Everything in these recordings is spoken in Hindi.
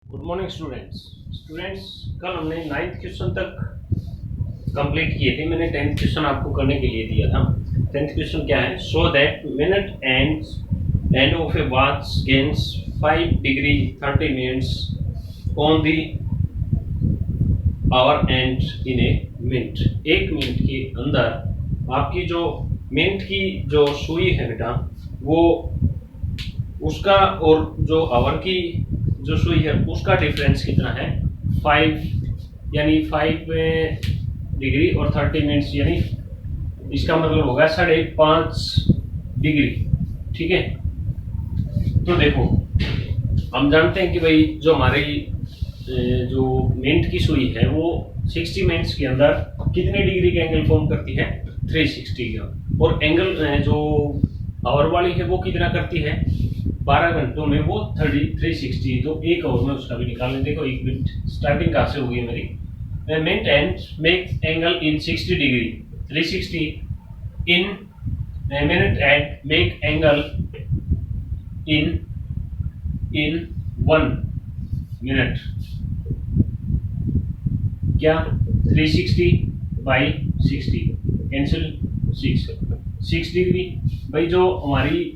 गुड मॉर्निंग स्टूडेंट्स कल हमने 9th क्वेश्चन तक कंप्लीट किए थे। मैंने 10th क्वेश्चन आपको करने के लिए दिया था। 10th क्वेश्चन क्या है? So that minute end of A watch gains 5 degree 30 minutes on the our and in a minute. एक मिनट के अंदर आपकी जो मिनट की जो सुई है बेटा, वो उसका और जो आवर की जो सुई है उसका डिफरेंस कितना है? 5 यानी 5 डिग्री और 30 मिनट्स, यानी इसका मतलब होगा 5.5 डिग्री। ठीक है, तो देखो हम जानते हैं कि भाई जो हमारी जो मिनट की सुई है वो 60 मिनट्स के अंदर कितने डिग्री का एंगल फॉर्म करती है? 360 का। और एंगल जो आवर वाली है वो कितना करती है? 12 घंटों में वो 360। तो एक आवर में उसका भी निकाल लें। देखो एक मिनट स्टार्टिंग कहाँ से होगी मेरी? Minute and make angle in 60 degree 360 in minute and make angle in 1 minute. क्या? 360 बाई 60 कैंसिल 6 डिग्री। भाई जो हमारी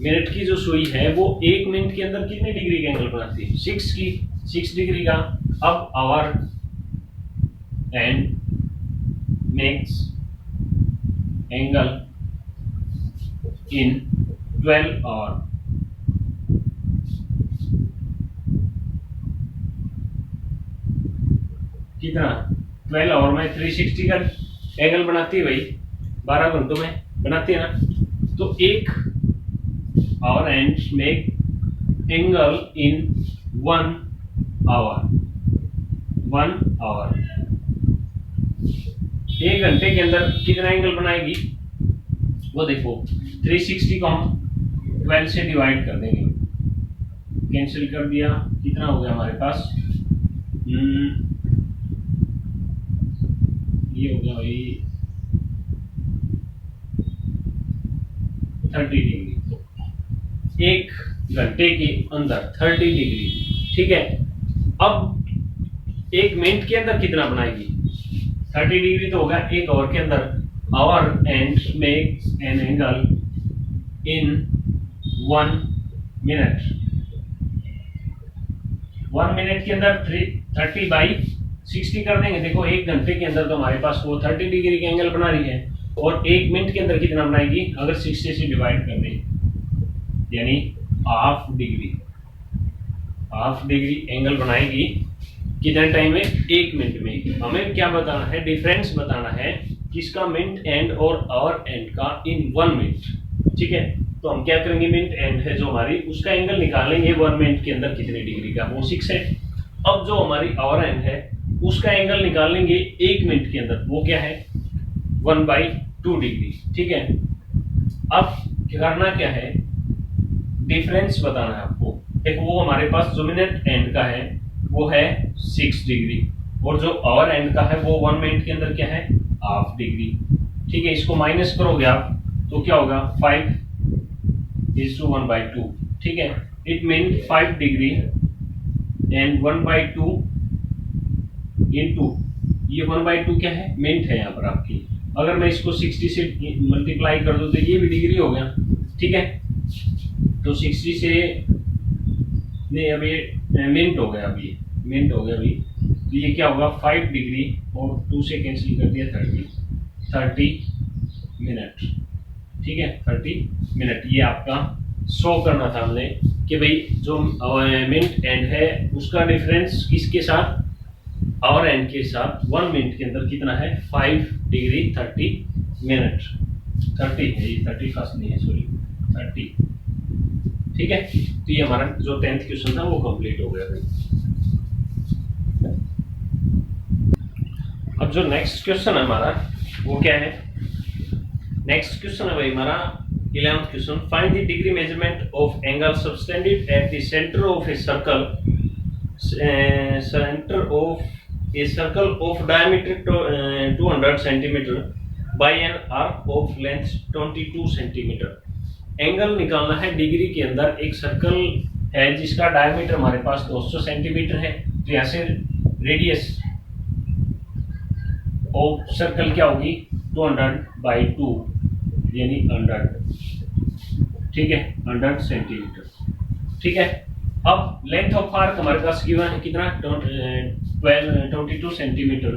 मिनट की जो सुई है वो एक मिनट के अंदर कितने डिग्री का एंगल बनाती है? 6 डिग्री का। अब hour hand makes angle in 12 hour. कितना? 12 आवर में 360 का एंगल बनाती है भाई, 12 घंटों में बनाती है ना। तो एक hour hand make angle in 1 hour. 1 hour एक घंटे के अंदर कितना एंगल बनाएगी? वो देखो 360 को हम 12 से डिवाइड कर देंगे, कैंसिल कर दिया। कितना हो गया हमारे पास? ये हो गया भाई 30 डिग्री। एक घंटे के अंदर 30 डिग्री। ठीक है, अब एक मिनट के अंदर कितना बनाएगी? 30 डिग्री तो होगा एक आवर के अंदर। Our hand make an angle in 1 minute. 1 minute के अंदर 30 बाई 60 कर देंगे। देखो एक घंटे के अंदर तो हमारे पास वो 30 डिग्री का एंगल बना रही है, और एक मिनट के अंदर कितना बनाएगी? अगर 60 से डिवाइड कर दें यानी हाफ डिग्री एंगल बनाएगी। कितने टाइम में? एक मिनट में। हमें क्या बताना है? डिफरेंस बताना है किसका? मिनट एंड और आवर एंड का इन 1 मिनट। ठीक है, तो हम क्या करेंगे? मिनट एंड है जो हमारी, उसका एंगल निकालेंगे 1 मिनट के अंदर कितने डिग्री का, वो 6 है। अब जो हमारी आवर एंड है उसका एंगल निकालेंगे 1 मिनट के अंदर, वो क्या है? 1/2 डिग्री। ठीक है, अब करना क्या है? डिफरेंस बताना है आपको। एक वो हमारे पास जो मिनट एंड का है वो है 6 डिग्री, और जो आवर एंड का है वो 1 मिनट के अंदर क्या है? Half degree. ठीक है, इसको माइनस करोगे आप तो क्या होगा? 5:1/2। ठीक है, it mean 5 degree and 1/2 into ये 1/2 क्या है? मिनट है यहाँ पर आपकी। अगर मैं इसको 60 से मल्टीप्लाई कर दूं तो ये भी डिग्री हो गया। ठीक है, तो 60 से नहीं, अब ये मिनट हो गया। अभी मिनट हो गया अभी, तो ये क्या होगा? 5 डिग्री और 2 से कैंसिल कर दिया 30 मिनट। ठीक है, 30 मिनट। ये आपका शो करना था हमने कि भाई जो मिनट एंड है उसका डिफरेंस किसके साथ? आवर एंड के साथ 1 मिनट के अंदर कितना है? 5 डिग्री 30 मिनट। 30 है ये, 31 नहीं है, सॉरी 30। ठीक है, तो ये हमारा जो 10th क्वेश्चन था वो कंप्लीट हो गया भाई। अब जो नेक्स्ट क्वेश्चन है हमारा वो क्या है? नेक्स्ट क्वेश्चन है भाई हमारा 11th question. Find the degree measurement of angle subtended at the centre of a circle of diameter 200 centimeter by an arc of length 22 centimeter। Angle निकालना है डिग्री के अंदर एक सर्कल है जिसका डायमीटर हमारे पास 200 सेंटीमीटर है, तो यहाँ से रेडियस ऑफ सर्कल क्या होगी 200/2 यानी 100, ठीक है 100 सेंटीमीटर, ठीक है। अब लेंथ ऑफ आर्क हमारे पास गिवन है कितना 22 सेंटीमीटर।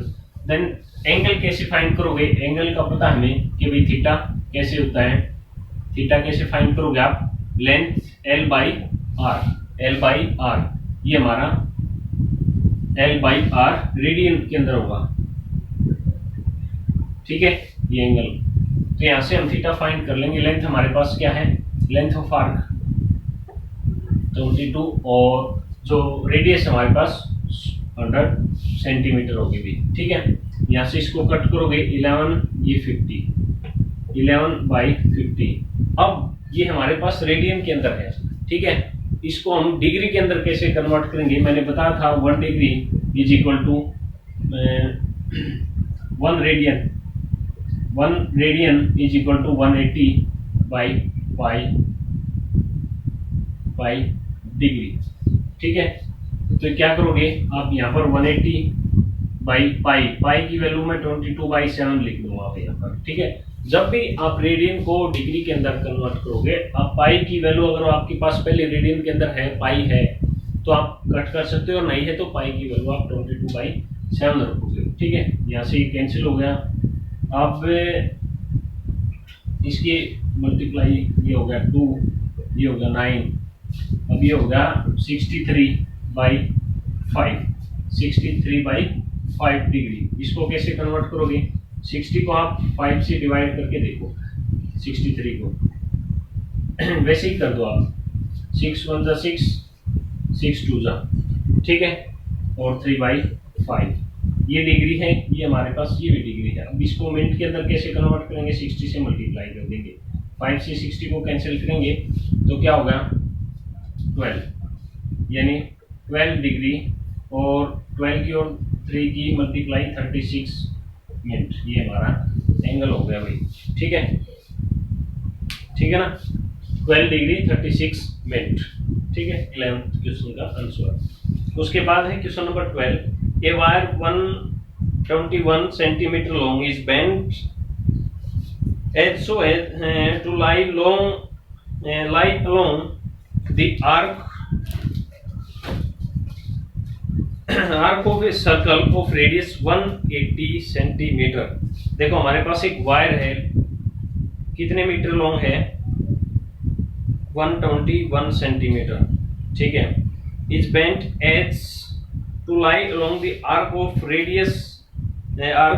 देन एंगल कैसे फाइंड करोगे, एंगल का पता हमें कि भाई थीटा कैसे होता है, थीटा कैसे फाइंड करोगे आप, लेंथ L/R, ये हमारा L/R रेडियन के अंदर होगा, ठीक है ये एंगल। तो यहां से हम थीटा फाइंड कर लेंगे। लेंथ हमारे पास क्या है, लेंथ ऑफ आर्क 22 और जो रेडियस हमारे पास 100 सेंटीमीटर होगी भी, ठीक है। यहाँ से इसको कट करोगे 11 ये 50, 11/50। अब ये हमारे पास रेडियन के अंदर है, ठीक है। इसको हम डिग्री के अंदर कैसे कन्वर्ट करेंगे, मैंने बताया था 1 degree is equal to 1 radian is equal to 180/पाई डिग्री, ठीक है। तो क्या करोगे आप यहाँ पर 180/पाई की वैल्यू में 22/7 लिख दूंगा आप यहाँ पर, ठीक है। जब भी आप रेडियन को डिग्री के अंदर कन्वर्ट करोगे, आप पाई की वैल्यू अगर आपके पास पहले रेडियन के अंदर है पाई है तो आप कट कर सकते हो, और नहीं है तो पाई की वैल्यू आप 22/7 रखोगे, ठीक है। यहाँ से ये कैंसिल हो गया। अब इसकी मल्टीप्लाई ये हो गया 2, ये हो गया 9, अब ये हो गया 63/5 डिग्री। इसको कैसे कन्वर्ट करोगे, 60 को आप 5 से डिवाइड करके देखो, 63 को वैसे ही कर दो आप, 6 1 जा 6, 6 2 जा, ठीक है, और 3/5 ये डिग्री है, ये हमारे पास ये भी डिग्री है। अब इसको मिनट के अंदर कैसे कन्वर्ट करेंगे, 60 से मल्टीप्लाई कर देंगे, 5 से 60 को कैंसिल करेंगे तो क्या होगा 12, यानी 12 डिग्री, और 12 की और 3 की मल्टीप्लाई 36 मिनट, ये हमारा एंगल हो गया भाई, ठीक है, ठीक है ना, 12 डिग्री 36 मिनट, ठीक है। 11th क्वेश्चन का आंसर। उसके बाद है question number 12, a wire 121 centimetre long is bent as so as to lie along the arc of a circle of radius 180 centimetre. देखो हमारे पास एक वायर है, कितने मीटर लॉन्ग है 121 सेंटीमीटर, ठीक है। Is bent as to lie along the arc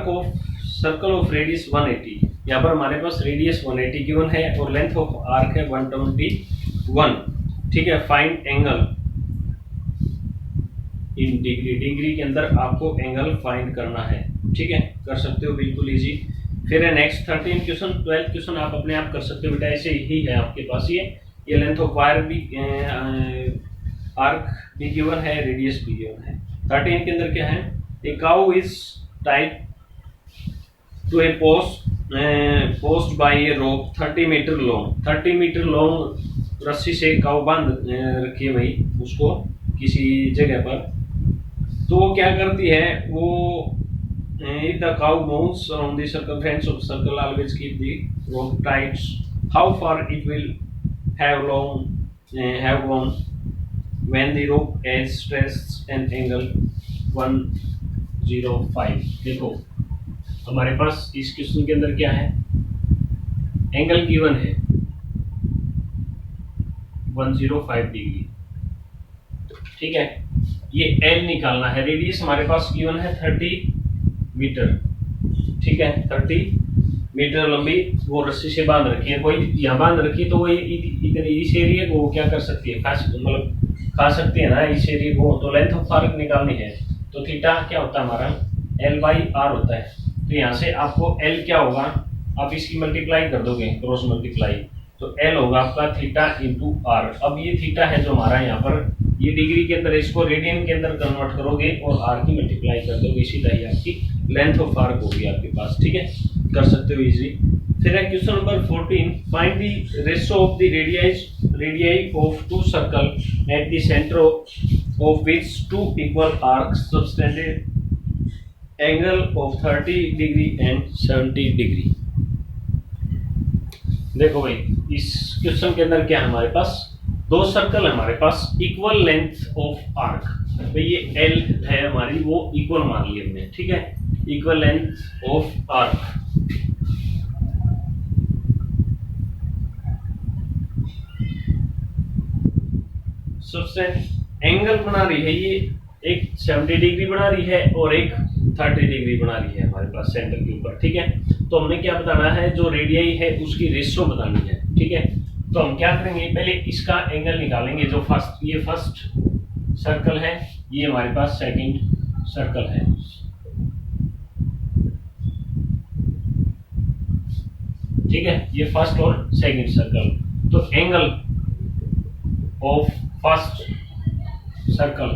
of circle of radius 180। यहाँ पर हमारे पास रेडियस 180 गिवन है और लेंथ ऑफ आर्क है 121, ठीक है। Find angle in degree, degree के अंदर आपको एंगल फाइंड करना है, ठीक है, कर सकते हो बिल्कुल इजी। फिर है नेक्स्ट 13 क्वेश्चन, 12 क्वेश्चन आप अपने आप कर सकते हो बेटा, ऐसे ही है आपके पास। ये लेंथ ऑफ वायर भी आर्क भी गिवन है, रेडियस भी गिवन है। 13 के अंदर क्या है, a cow is tied to a post by a rope 30 metre long. 30 metre long रस्सी से काउ बांध रखी है भाई उसको किसी जगह पर। तो वो क्या करती है, वो if the cow moves around the circumference of circle, always keep the rope tight. How far it will have gone when the rope is stretched an angle 105। देखो हमारे पास इस क्वेश्चन के अंदर क्या है, एंगल गिवन है 105 डिग्री, ठीक है। ये एल निकालना है, रेडियस हमारे पास गिवन है 30 मीटर, ठीक है, 30 मीटर लंबी वो रस्सी से बांध रखी है, कोई यहाँ बांध रखी है, तो वो इधर इस एरिया को क्या कर सकती है, खा सकती है ना इस एरिया को। तो लेंथ ऑफ आर्क निकालनी है, तो थीटा क्या होता है हमारा L/R होता है। तो यहाँ से आपको L क्या होगा, आप इसकी मल्टीप्लाई कर दोगे, क्रॉस मल्टीप्लाई, तो L होगा आपका थीटा इंटू R। अब ये थीटा है जो हमारा यहाँ पर, ये डिग्री के अंदर, इसको रेडियन के अंदर कन्वर्ट करोगे और R की मल्टीप्लाई कर दोगे, सीधा ही आपकी लेंथ ऑफ आर्क होगी आपके पास, ठीक है, कर सकते हो इजी। फिर है question number 14, find the ratio of the radii of two circle at the center of which two equal arcs subtended angle of 30 degree and 70 degree। देखो भाई इस क्वेश्चन के अंदर क्या है, हमारे पास दो सर्कल है, हमारे पास इक्वल लेंथ ऑफ आर्क, भाई ये एल है हमारी, वो इक्वल मान ली हमने, ठीक है, equal length of arc. Subtend angle बना रही है, ये एक 70 डिग्री बना रही है और एक 30 डिग्री बना रही है हमारे पास सेंटर के ऊपर, ठीक है। तो हमने क्या बताना है, जो रेडियस है उसकी रेशियो बतानी है, ठीक है। तो हम क्या करेंगे, पहले इसका एंगल निकालेंगे, जो फर्स्ट, ये फर्स्ट सर्कल है, ये हमारे पास सेकंड सर्कल है, ठीक है, ये फर्स्ट और सेकंड सर्कल। तो एंगल ऑफ फर्स्ट सर्कल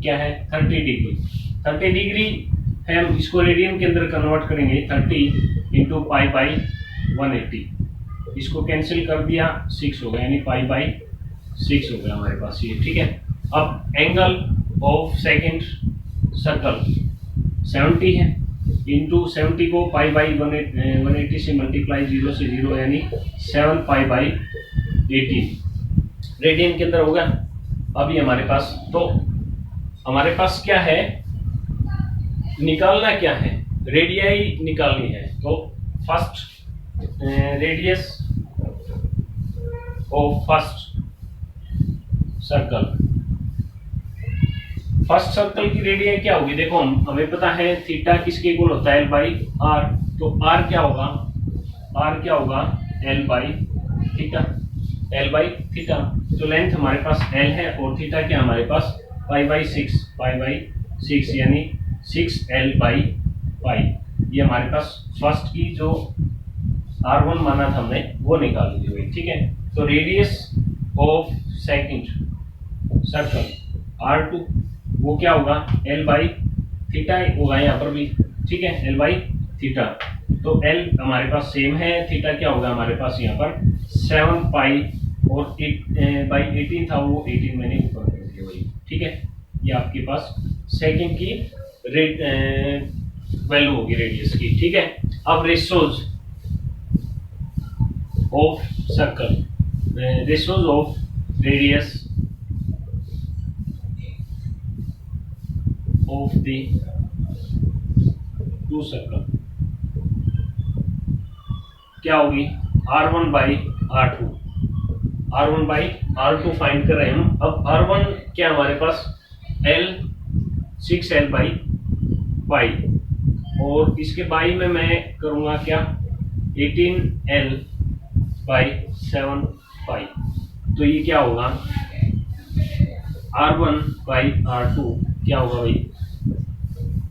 क्या है, 30 डिग्री। 30 डिग्री है, हम इसको रेडियन के अंदर कन्वर्ट करेंगे, 30 इंटू पाई बाई 180, इसको कैंसिल कर दिया, 6 हो गया, यानी पाई बाई 6 हो गया हमारे पास ये, ठीक है। अब एंगल ऑफ सेकंड सर्कल 70 है, इंटू 70 को पाई बाई 180 से मल्टीप्लाई, 0 से 0 यानी 7 पाई बाई 18 रेडियन के अंदर होगा। अभी हमारे पास, तो हमारे पास क्या है, निकालना क्या है, रेडियाई निकालनी है। तो first radius of first circle, first circle की रेडियस क्या होगी, देखो हमें पता है थीटा किसके इक्वल होता है, एल बाई आर। तो आर क्या होगा, आर क्या होगा, L by theta, L by theta. तो लेंथ हमारे पास एल है और थीटा क्या हमारे पास पाई बाई 6, पाई बाई 6 यानी 6L बाई पाई। ये हमारे पास फर्स्ट की जो R1 माना था हमने, वो निकाल ली हुई, ठीक है। तो radius of second circle R2 वो क्या होगा, L बाई थीटा होगा यहाँ पर भी, ठीक है, L बाई थीटा। तो L हमारे पास सेम है, थीटा क्या होगा हमारे पास यहाँ पर 7 पाई, और बाई 18 था, वो 18 मैंने ऊपर कर दिया वही, ठीक है। ये आपके पास सेकंड की वैल्यू होगी रेडियस की, ठीक है। अब ratios of circle, ratios of radius of the two circle क्या होगी, R1 by R2, R1 by R2 find कर रहे हैं हम। अब R1 क्या हमारे पास L 6L बाई पाई, और इसके बाई में मैं करूंगा क्या, 18L बाई 7 पाई। तो ये क्या होगा, R1 बाई R2 क्या होगा भाई,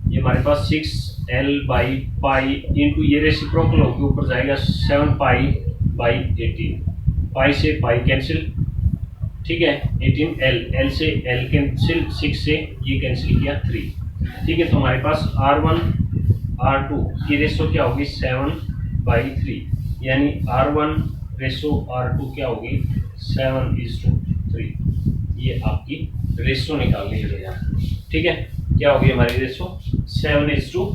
ये हमारे पास 6L बाई पाई इंटू ये रेसिप्रोकल होकर ऊपर जाएगा 7 पाई बाई 18, पाई से पाई कैंसिल, ठीक है, 18L, L से L कैंसिल, 6 से ये कैंसिल किया 3, ठीक है। तो हमारे पास R1 R2 की रेशो क्या होगी 7/3, यानी R1 रेशो R2 क्या होगी 7:3। ये आपकी रेशो निकालनी है भैया, ठीक है। क्या होगी हमारी रेशो 7:3,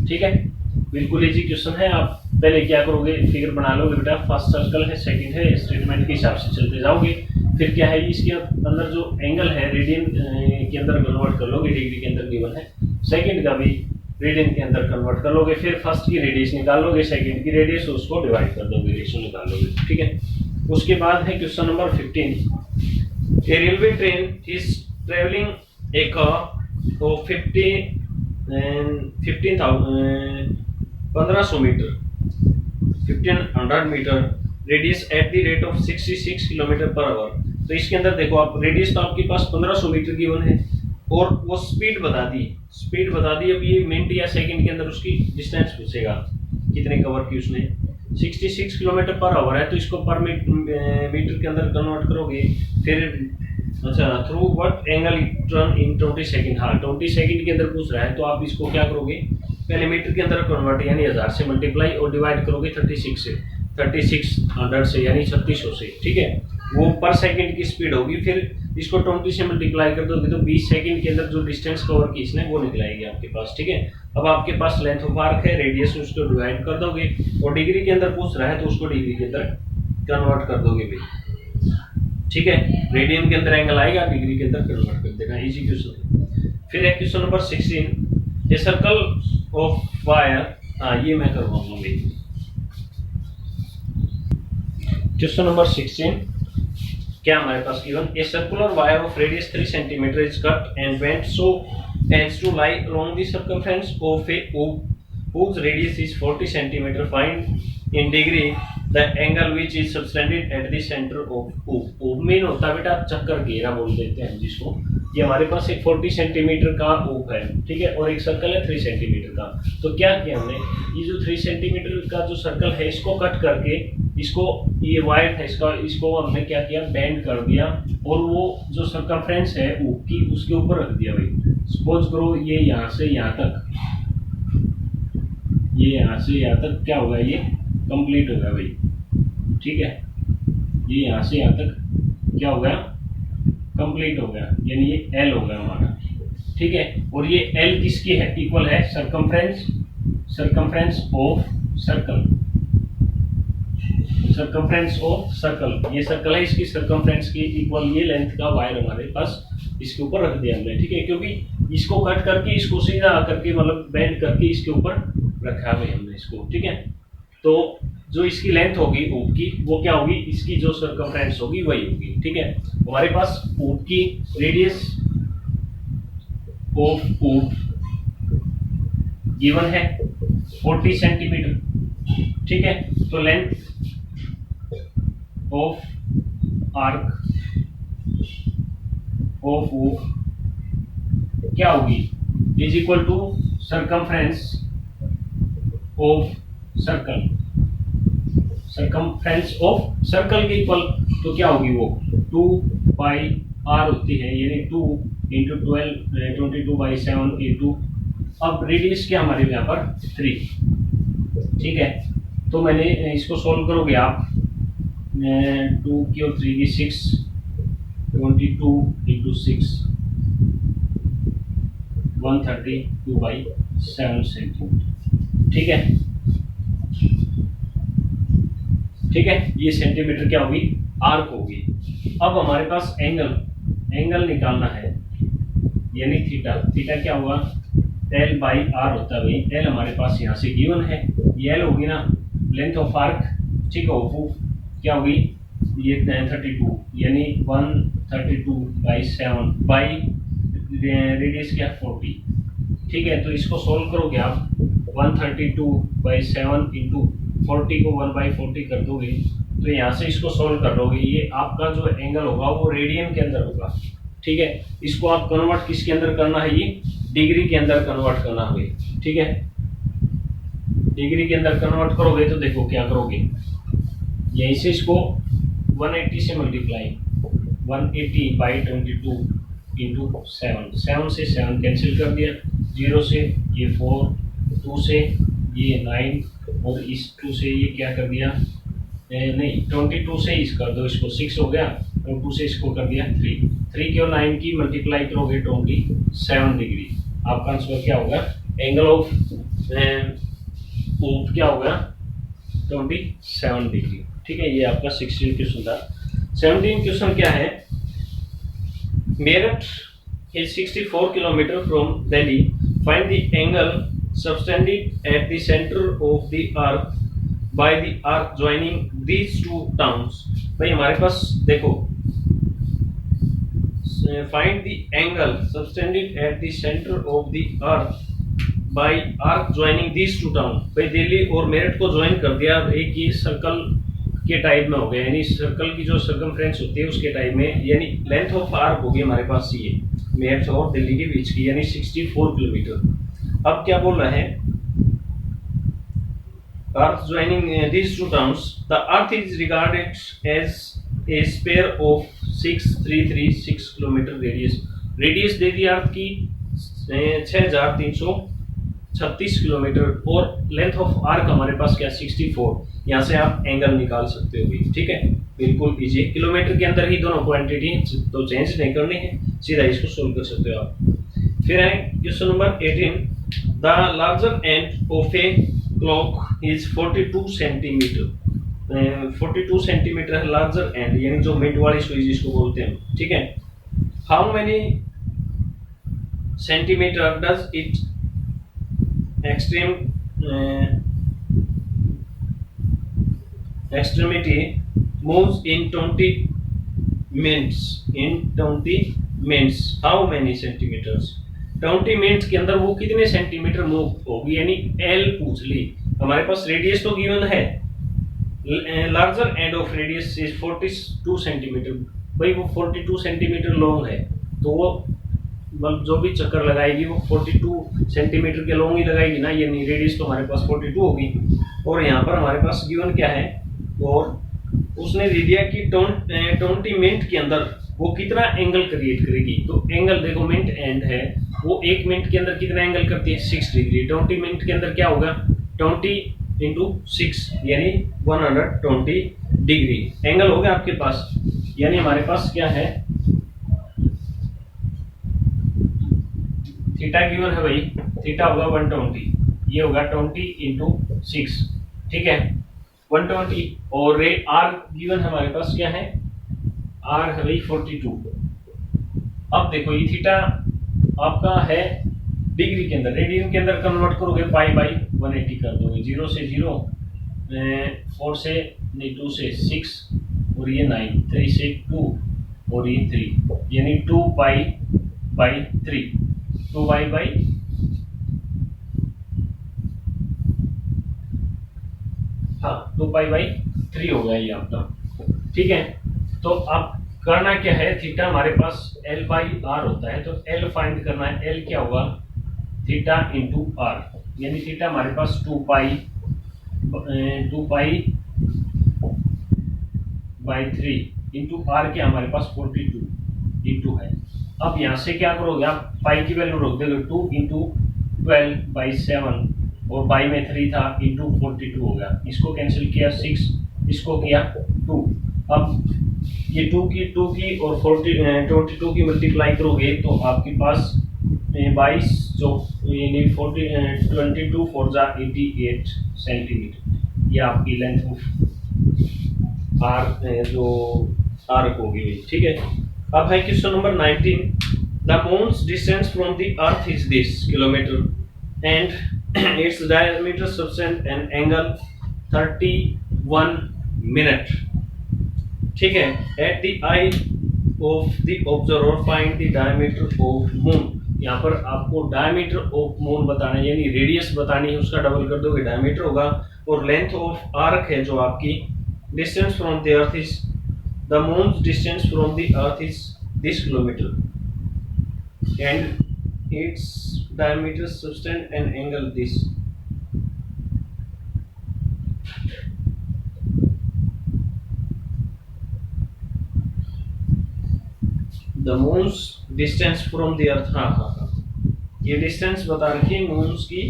ठीक है। बिल्कुल इजी क्वेश्चन है। आप पहले क्या करोगे, फिगर बना लोगे बेटा, फर्स्ट सर्कल है, सेकंड है, स्टेटमेंट के हिसाब से चलते जाओगे। फिर क्या है, इसके अंदर जो एंगल है रेडियन के अंदर कन्वर्ट कर लोगे, डिग्री के अंदर गिवन है, सेकंड का भी रेडियन के अंदर कन्वर्ट कर लोगे, फिर फर्स्ट की रेडियस निकाल लोगे, सेकंड की रेडियस उसको डिवाइड कर दोगे, रेशियो निकाल लोगे, ठीक है। उसके बाद है question number 15। A railway train is travelling a car of 1500 metre, 1500 metre, radius at the rate of 66 kilometre per hour. तो इसके अंदर देखो आप, रेडियस तो आपके पास 1500 मीटर की वन है, और वो स्पीड बता दी, स्पीड बता दी। अब ये मिनट या सेकंड के अंदर उसकी डिस्टेंस पूछेगा, कितने कवर की उसने, 66 किलोमीटर पर आवर है, तो इसको पर मीटर के अंदर कन्वर्ट करोगे, फिर अच्छा, through what angle turn in 20 second. हाँ, 20 सेकंड के अंदर पूछ रहा है तो आप इसको क्या करोगे, पहले मीटर के अंदर कन्वर्ट यानी 1000 से मल्टीप्लाई और डिवाइड करोगे 36 से, 3600 से यानी 3600 से, ठीक है। वो पर सेकंड की स्पीड होगी, फिर इसको 20 से मल्टीप्लाई कर दोगे तो 20 सेकंड के अंदर जो डिस्टेंस कवर की इसने वो निकल आएगी आपके पास, ठीक है। अब आपके पास लेंथ ऑफ आर्क है, रेडियस उसको डिवाइड कर दोगे और डिग्री के अंदर पूछ रहा है तो उसको डिग्री के अंदर कन्वर्ट कर दोगे भाई, ठीक है। रेडियन के अंदर एंगल आएगा, डिग्री के अंदर कन्वर्ट कर देना, इजी क्वेश्चन है। फिर है question number 16, A circle of wire. हाँ, ये मैं करवाऊंगा भाई। क्वेश्चन नंबर 16 क्या हमारे पास given, a circular wire of radius 3 centimetre is cut and bent so as to lie along the circumference of a whose radius is 40 centimeter. Find in degree the angle which is subtended at the center of OOP main होता है बेटा चक्कर घेरा बोल देते हैं जिसको। ये हमारे पास एक 40 सेंटीमीटर का OOP है, ठीक है, और एक सर्कल है 3 सेंटीमीटर का। तो क्या किया हमने, ये जो 3 सेंटीमीटर का जो सर्कल है इसको कट करके, इसको ये वायर है इसको हमने क्या किया, बेंड कर दिया और वो जो सर्कमफ्रेंस है OOP की उसके ऊपर रख दिया भाई। सपोज करो ये यहाँ से यहाँ तक, ये यहाँ से यहाँ तक क्या होगा, ये कंप्लीट होगा भाई, ठीक है। ये यहाँ से यहाँ तक क्या हो गया, कंप्लीट हो गया, यानी ये L हो गया हमारा, ठीक है। और ये L किसकी है, इक्वल है circumference of circle, circumference of circle. ये सर्कल है, इसकी सरकमफ्रेंस की इक्वल ये लेंथ का वायर हमारे पास इसके ऊपर रख दिया हमने, ठीक है। क्योंकि इसको कट करके इसको सीधा करके मतलब बेंड करके इसके ऊपर रखा है हमने इसको, ठीक है। तो जो इसकी लेंथ होगी OOP की वो क्या होगी, इसकी जो सर्कमफ्रेंस होगी वही होगी, ठीक है। हमारे पास OOP की रेडियस ऑफ OOP गिवन है 40 सेंटीमीटर, ठीक है। तो length of arc of OOP क्या होगी, is equal to circumference of circle, circumference of circle के इक्वल तो क्या होगी वो 2 पाई r होती है, यानी 2 इंटू 12 22/7 इंटू, अब रेडियस क्या हमारे यहाँ पर 3, ठीक है। तो मैंने इसको सोल्व करोगे आप 2 की और 3 की 6, 22 इंटू 6 132/7 सेंटीमीटर, ठीक है, ठीक है। ये सेंटीमीटर क्या होगी, आर्क होगी। अब हमारे पास एंगल निकालना है, यानी थीटा क्या होगा, L/R होता है भाई। L हमारे पास यहाँ से गिवन है, ये L होगी ना, लेंथ ऑफ आर्क, ठीक है, OOP क्या होगी, ये 32 यानी 132/7 बाई रेडियस क्या 40, ठीक है। तो इसको सोल्व करोगे आप 132/7 इंटू 40 को 1/40 कर दोगे तो यहाँ से इसको सोल्व कर दोगे, ये आपका जो एंगल होगा वो रेडियन के अंदर होगा, ठीक है। इसको आप कन्वर्ट किसके अंदर करना है, ये डिग्री के अंदर कन्वर्ट करना है, ठीक है। डिग्री के अंदर कन्वर्ट करोगे तो देखो क्या करोगे, यहीं से इसको 180 से मल्टीप्लाई 180/22 इंटू 7 से 7 कैंसिल कर दिया, 0 से ये 4, 2 से ये 9 और इस 2 से ये क्या कर दिया, नहीं 22 से इस कर दो, इसको 6 हो गया और 2 से इसको कर दिया 3 की और 9 की मल्टीप्लाई करोगे 27 डिग्री। आपका आंसर क्या होगा, एंगल ऑफ OOP क्या होगा 27 डिग्री, ठीक है। ये आपका 16 क्वेश्चन था। 17 क्वेश्चन क्या है, Meerut is 64 km from Delhi. Find the angle subtended at the center of the arc by the arc joining these two towns. भाई हमारे पास देखो, find the angle subtended at the center of the arc by arc joining these two towns. भाई दिल्ली और मेरठ को ज्वाइन कर दिया, एक ये सर्कल के टाइप में हो गया, यानी सर्कल की जो सर्कमफ्रेंस होती है उसके टाइप में, यानी लेंथ ऑफ आर्क होगी हमारे पास ये मेरठ और दिल्ली के बीच की, यानी 64 किलोमीटर। अब क्या बोल रहा है, अर्थ joining these two towns, the earth is regarded as a sphere of 6336 kilometre radius दे दी अर्थ की 6336 किलोमीटर, और लेंथ ऑफ आर्क हमारे पास क्या 64। यहाँ से आप एंगल निकाल सकते हो भी, ठीक है, बिल्कुल इजी। किलोमीटर के अंदर ही दोनों क्वांटिटी तो चेंज नहीं करनी है, सीधा इसको सोल्व कर सकते हो आप। फिर है question number 18, the larger end of a clock is 42 centimetre. 42 centimetre है लार्जर एंड, यानी जो मिड वाली सुई जिसको बोलते हैं, ठीक है। How many centimetre does it extremity moves in 20 minutes, how many centimeters? 20 minutes के अंदर वो कितने सेंटीमीटर मूव होगी, यानी एल पूछ ली। हमारे पास रेडियस तो गिवन है, larger end of radius is 42 centimetre, भाई वो 42 सेंटीमीटर लॉन्ग है, तो वो जो भी चक्कर लगाएगी वो 42 सेंटीमीटर के लॉन्ग ही लगाएगी ना, यानी रेडियस तो हमारे पास 42 होगी। और यहाँ पर हमारे पास गिवन क्या है, और उसने दे दिया कि 20 मिनट के अंदर वो कितना एंगल क्रिएट करेगी। तो एंगल देखो मिनट एंड है, वो 1 मिनट के अंदर कितना एंगल करती है 6 डिग्री। 20 मिनट के अंदर क्या होगा 20 इंटू 6 यानी 120 डिग्री एंगल हो गया आपके पास। यानी हमारे पास क्या है, थीटा गिवन है भाई, थीटा होगा 120, ये होगा 20 इंटू 6, ठीक है 120। और रे आर गिवन हमारे पास क्या है, आर है भाई 42। अब देखो ये थीटा आपका है डिग्री के अंदर, रेडियन के अंदर कन्वर्ट करोगे पाई बाई 180 कर दोगे, 0 से 0, 4 से नहीं 2 से 6 और ये 9, 3 से 2 और ये 3, यानी 2 पाई बाई 3, 2 पाई बाई हाँ 2 पाई बाई 3 हो गया ये आपका, ठीक है। तो अब करना क्या है, थीटा हमारे पास L बाई आर होता है, तो L फाइंड करना है। L क्या होगा थीटा इंटू आर, यानी थीटा हमारे पास 2 पाई बाई 3 इंटू आर क्या हमारे पास 42 इंटू है। अब यहाँ से क्या करोगे आप, पाई की वैल्यू रख दोगे 2 इंटू 12 बाई 7 और बाई में 3 था इंटू 42 हो गया, इसको कैंसिल किया 6, इसको किया 2। अब ये 2 की और 22 की मल्टीप्लाई करोगे तो आपके पास 22 जो यानी 22 4 जा 88 सेंटीमीटर, ये आपकी लेंथ ऑफ आर जो आर्क होगी, ठीक है। अब है question number 19, the moons distance from the earth is this kilometre and its diameter subtend an angle 31 minute, ठीक है। At the I of the observer find the diameter of moon. यहाँ पर आपको डायमीटर ऑफ मून बताना है, यानी रेडियस बतानी है, उसका डबल कर दोगे डायमीटर होगा। और लेंथ ऑफ आर्क है जो आपकी, distance from the earth is the moons distance from the earth is this kilometre and its diameter subtend an angle this. The moons distance from the earth, हाँ ये डिस्टेंस बता रखी है मून्स की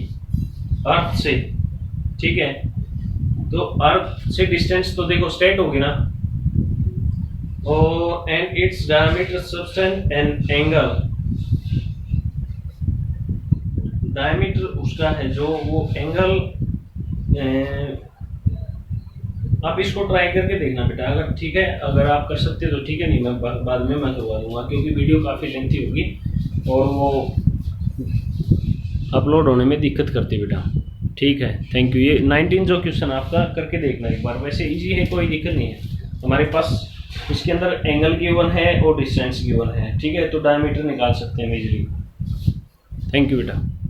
अर्थ से, ठीक है। तो अर्थ से डिस्टेंस तो देखो स्ट्रेट होगी ना, और and its diameter subtend an angle, diameter उसका है जो वो एंगल। आप इसको ट्राई करके देखना बेटा, अगर ठीक है, अगर आप कर सकते हो तो ठीक है, नहीं मैं बाद में मैं करवा दूंगा, क्योंकि वीडियो काफ़ी लेंथी होगी और वो अपलोड होने में दिक्कत करती है बेटा, ठीक है। Thank you. ये 19 जो क्वेश्चन आपका करके देखना एक बार, वैसे इजी है, कोई दिक्कत नहीं है। हमारे पास इसके अंदर एंगल गिवन है और डिस्टेंस गिवन है, ठीक है, तो डायमीटर निकाल सकते हैं इजीली। थैंक यू बेटा।